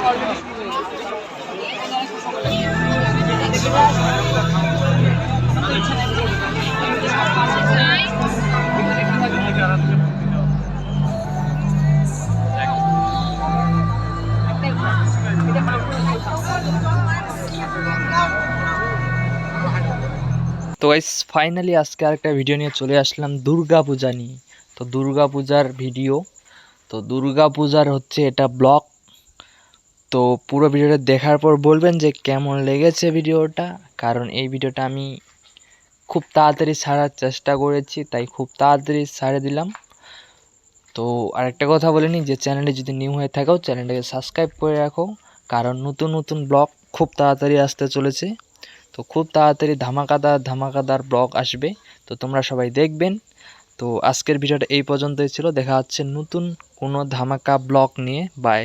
তো guys finally আজকে আরেকটা ভিডিও নিয়ে চলে আসলাম দুর্গা পূজা নিয়ে। তো দুর্গা পূজার ভিডিও, তো দুর্গা পূজার হচ্ছে এটা ব্লগ। তো পুরো ভিডিওটা দেখার পর বলবেন যে কেমন লেগেছে ভিডিওটা, কারণ এই ভিডিওটা আমি খুব তাড়াতাড়ি ছাড়ার চেষ্টা করেছি, তাই খুব তাড়াতাড়ি ছাড়ে দিলাম। তো আরেকটা কথা বলে নিই যে চ্যানেলে যদি নিউ হয়ে থাকো চ্যানেলটাকে সাবস্ক্রাইব করে রাখো, কারণ নতুন নতুন ব্লগ খুব তাড়াতাড়ি আসতে চলেছে। তো খুব তাড়াতাড়ি ধামাকাদার ধামাকাদার ব্লগ আসবে, তো তোমরা সবাই দেখবেন। তো আজকের ভিডিওটা এই পর্যন্তই ছিল, দেখা হচ্ছে নতুন কোনো ধামাকা ব্লগ নিয়ে। বাই।